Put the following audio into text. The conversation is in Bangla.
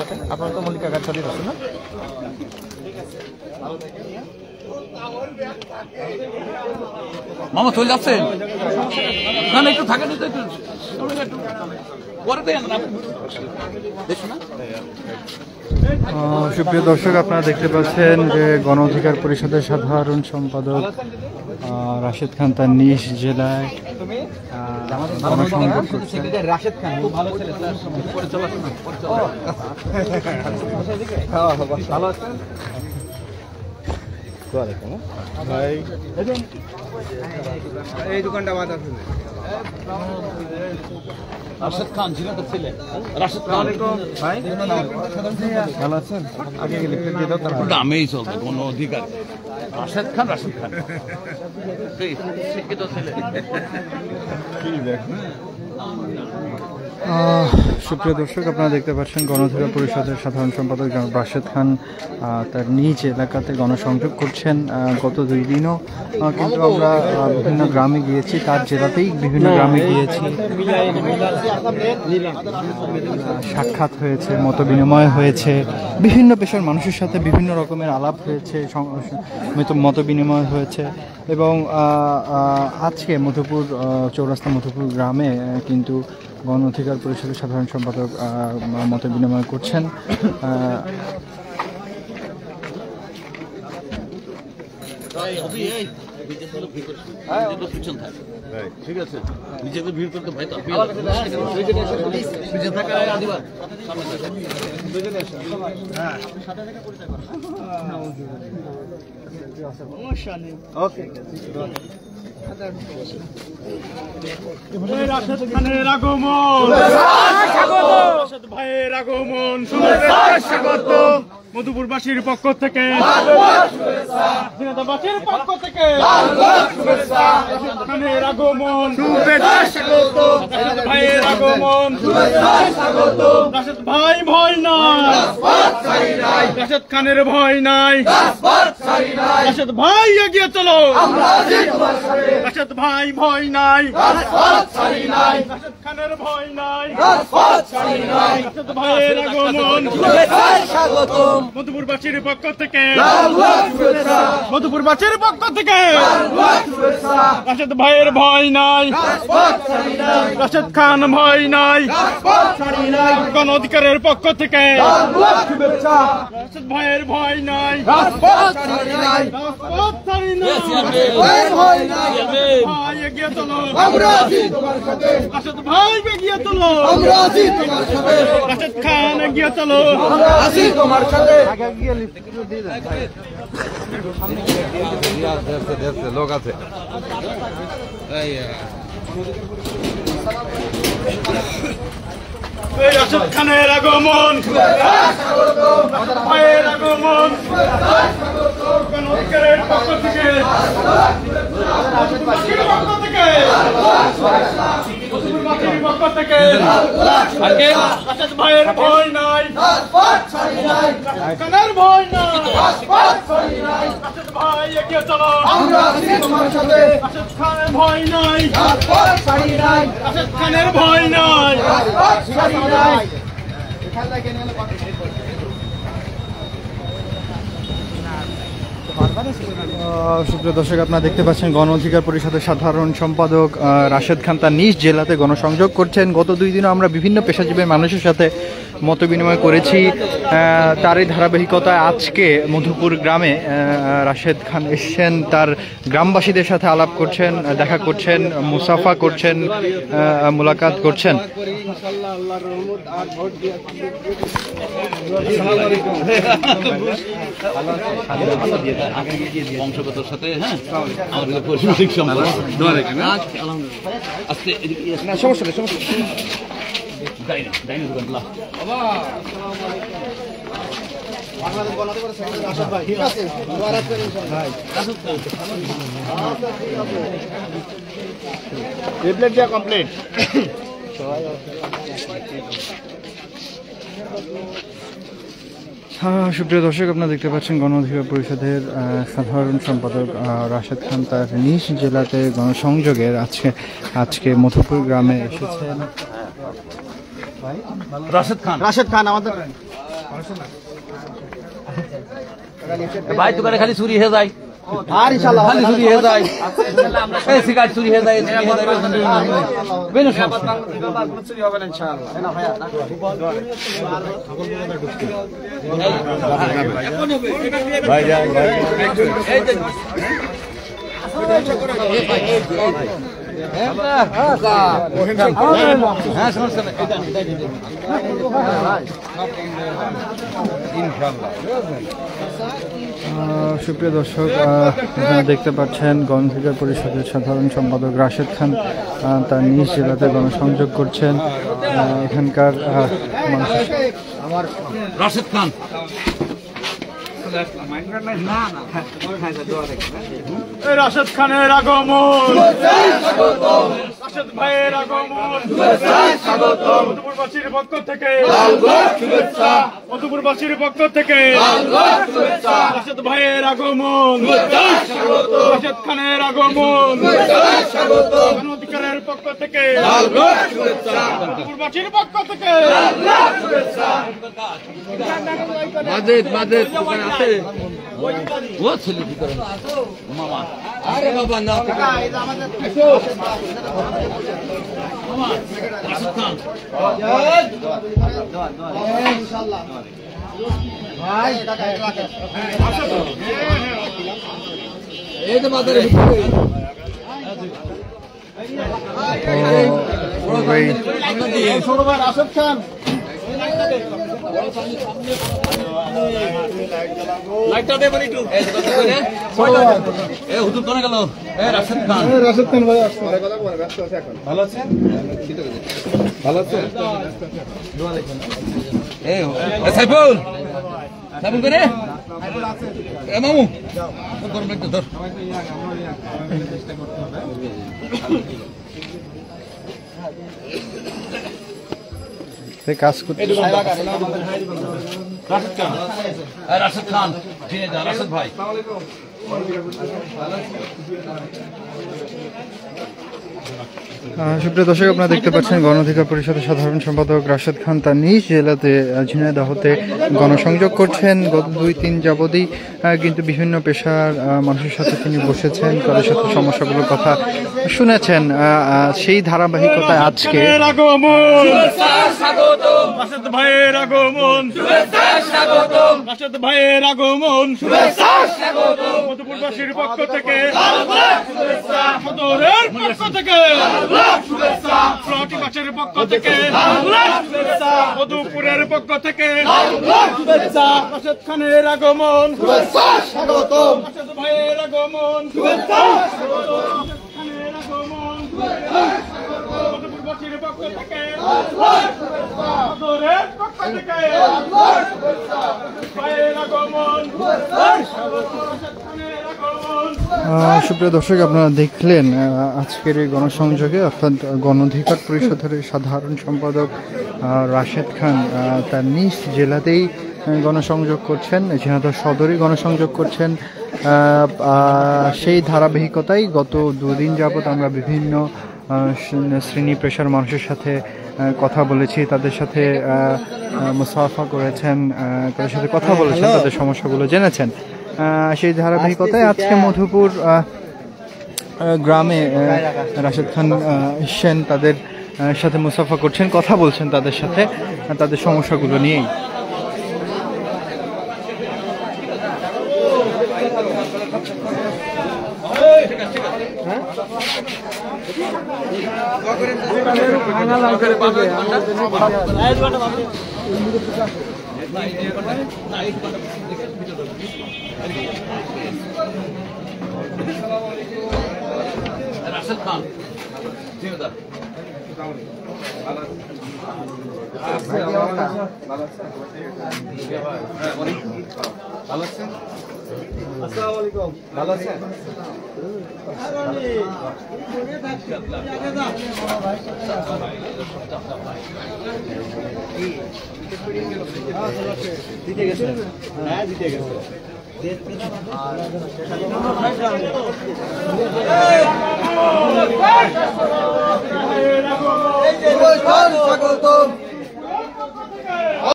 সাথে। আপনারা তো মল্লিকা গাছালির আছেন না? মামা চলে যাচ্ছেন? না না, একটু থাকেন, পরে দেন না। সুপ্রিয় দর্শক, আপনারা দেখতে পাচ্ছেন যে গণ অধিকার পরিষদের সাধারণ সম্পাদক রাশেদ খান তার নিজ জেলায় গণসংযোগ করছেন। রাশেদ খান খুব ভালো ছেলে, ভালো আছেন ভাই? এই দোকানটা বাদ আছে। রাশেদ খান ঝিনাইদহ ছেলে। রাশেদ খান ভাই ভালো আছেন? আগে লিখে দিয়ে দাও, তারপর নামেই চলবে গণ অধিকার। রাশেদ খান, রাশেদ খান শিক্ষিত ছেলে। সুপ্রিয় দর্শক, আপনারা দেখতে পাচ্ছেন গণ অধিকার পরিষদের সাধারণ সম্পাদক রাশেদ খান তার নিজ এলাকাতে গণসংযোগ করছেন। গত 2 দিনও কিন্তু আমরা বিভিন্ন গ্রামে গিয়েছি, তার জেলাতেই বিভিন্ন গ্রামে গিয়েছি, সাক্ষাৎ হয়েছে, মত বিনিময় হয়েছে, বিভিন্ন পেশার মানুষের সাথে বিভিন্ন রকমের আলাপ হয়েছে, মত বিনিময় হয়েছে। এবং আজকে মধুপুর চৌরাস্তা মধুপুর গ্রামে কিন্তু গণ অধিকার পরিষদের সাধারণ সম্পাদক মত বিনিময় করছেন। ঠিক আছে, নিজেকে ভিড় করতে ভাই তো রাশেদ খানের আগমন, রাশেদ ভাইয়ের আগমন, শুভেচ্ছা স্বাগত মধুপুরবাসীর পক্ষ থেকে, ঝিনাইদহবাসীর পক্ষ থেকে রাশেদ খানের আগমন, শুভেচ্ছা স্বাগত রাশেদ ভাইয়ের আগমন, শুভেচ্ছা স্বাগত। রাশেদ ভাই ভয় নাই, রাশেদ খানের ভয় নাই, রাশেদ ভাই এগিয়ে চলো, রাশেদ ভাই ভয় নাই, রাশেদ খানের ভয় নাই, রাশেদ ভাইয়ের আগমন, স্বাগত মধুপুরবাসীর পক্ষ থেকে, মধুপুরবাসীর পক্ষ থেকে রাশেদ ভাইয়ের ভয় নাই, রাশেদ খান ভয় নাই, গণ অধিকারের পক্ষ থেকে রাশেদ ভাইয়ের ভয় নাই, ভাই এগিয়ে চলো, রাশেদ ভাই এগিয়ে চলো, রাশেদ খান এগিয়ে চলো, লোক আছে। রাশেদ খানের আগমন, ভাইয়ের আগমন, গণ অধিকারের পক্ষ থেকে পক্ষ থেকে রাশেদ ভাইয়ের ভয় নাই, খানের ভয় নাই, রাশেদ ভাই এগিয়ে চলো, রাশেদ খানের ভয় নাই, রাশেদ খানের ভয় নাই। সুপ্রিয় দর্শক, আপনারা দেখতে পাচ্ছেন গণ অধিকার পরিষদের সাধারণ সম্পাদক রাশেদ খান তার নিজ জেলাতে গণসংযোগ করছেন। গত 2 দিনও আমরা বিভিন্ন পেশাজীবী মানুষের সাথে মত বিনিময় করেছি। তারই ধারাবাহিকতায় আজকে মধুপুর গ্রামে রাশেদ খান এসেছেন, তার গ্রামবাসীদের সাথে আলাপ করছেন, দেখা করছেন, মুসাফা করছেন, মোলাকাত করছেন। বংশগতর সাথে হ্যাঁ আমাদের পারিবারিক সম্পর্ক। আজকে সমস্যা নেই, সমস্যা কমপ্লিট। সুপ্রিয় দর্শক, আপনারা দেখতে পাচ্ছেন গণ অধিকার পরিষদের সাধারণ সম্পাদক রাশেদ খান তার নিজ জেলাতে গণসংযোগের আজকে মধুপুর গ্রামে এসেছেন। রাশেদ খান আমাদের ভাই দোকানে খালি চুরি হয়ে যায় খালি চুরি হয়ে যায় সিগারেট চুরি হয়ে যায় চুরি হবে না ইনশাআল্লাহ। ভাই যান ভাই সুপ্রিয় দর্শক, এখানে দেখতে পাচ্ছেন গণ অধিকার পরিষদের সাধারণ সম্পাদক রাশেদ খান তার নিজ জেলাতে গণসংযোগ করছেন। এখানকার মানুষের রাশেদ খান রাশেদ খানের আগমন, রাশেদ ভাইয়ের আগমন, মধুপুরবাসীর পক্ষ থেকে, মধুপুরবাসীর পক্ষ থেকে রাশেদ ভাইয়ের আগমন, রাশেদ খানের আগমন, গণ অধিকারের পক্ষ থেকে, মধুপুরবাসীর পক্ষ থেকে বাজেট বাজেট দোকানে আছে ও ছেলে কি করে মামা আরে বাবা না মামা রাশেদ খান ইনশাআল্লাহ ভাই এই তো বাজারে রাশেদ খান লাইটটা দে বলি একটু এই হুজুর কোনে গেল এই রাশেদ খান ভাই আসছে কথা বলে ব্যস্ত আছে এখন। ভালো আছেন? ভালো আছেন? এই সাইফুল সাইফুল করে এ মামু ধর ব্রেক ধর কাজ করতে রাশেদ খান রাশেদ ভাই সুপ্রিয় দর্শক, আপনারা দেখতে পাচ্ছেন গণ অধিকার পরিষদের সাধারণ সম্পাদক রাশেদ খান তার নিজ জেলাতে ঝিনাইদহতে গণসংযোগ করছেন। গত 2-3 যাবতই কিন্তু বিভিন্ন পেশার মানুষের সাথে তিনি বসেছেন, তাদের সাথে সমস্যাগুলোর কথা শুনেছেন। সেই ধারাবাহিকতায় আজকে রাশেদ ভাইয়ের আগমন, রাশেদ ভাইয়ের আগমন, মধুপুরবাসীর পক্ষ থেকে, সদরের পক্ষ থেকে, ফ্লটিবাসীর পক্ষ থেকে, মধুপুরের পক্ষ থেকে রাশেদ খানের আগমন, রাশেদ ভাইয়ের আগমন, খানের আগমন, মধুপুরবাসীর পক্ষ থেকে, সদরের পক্ষ থেকে ভাইয়ের আগমন, রাশেদ খানের আগমন। সুপ্রিয় দর্শক, আপনারা দেখলেন আজকের এই গণসংযোগে, অর্থাৎ গণ অধিকার পরিষদের সাধারণ সম্পাদক রাশেদ খান তার নিজ জেলাতেই গণসংযোগ করছেন, ঝিনাইদহ সদরেই গণসংযোগ করছেন। সেই ধারাবাহিকতায় গত 2 দিন যাবৎ আমরা বিভিন্ন শ্রেণী পেশার মানুষের সাথে কথা বলেছি, তাদের সাথে মুসাফা করেছেন, তাদের সাথে কথা বলেছেন, তাদের সমস্যাগুলো জেনেছেন। সেই ধারাবাহিকতায় আজকে মধুপুর গ্রামে রাশেদ খান এসেছেন, তাদের সাথে মুসাফা করছেন, কথা বলছেন তাদের সাথে, তাদের সমস্যাগুলো নিয়েই। রাশেদ খান ভালো আছেন? আসসালামু আলাইকুম। ভালো আছেন? দিতে গেছে? হ্যাঁ দিতে গেছে। স্বাগতম।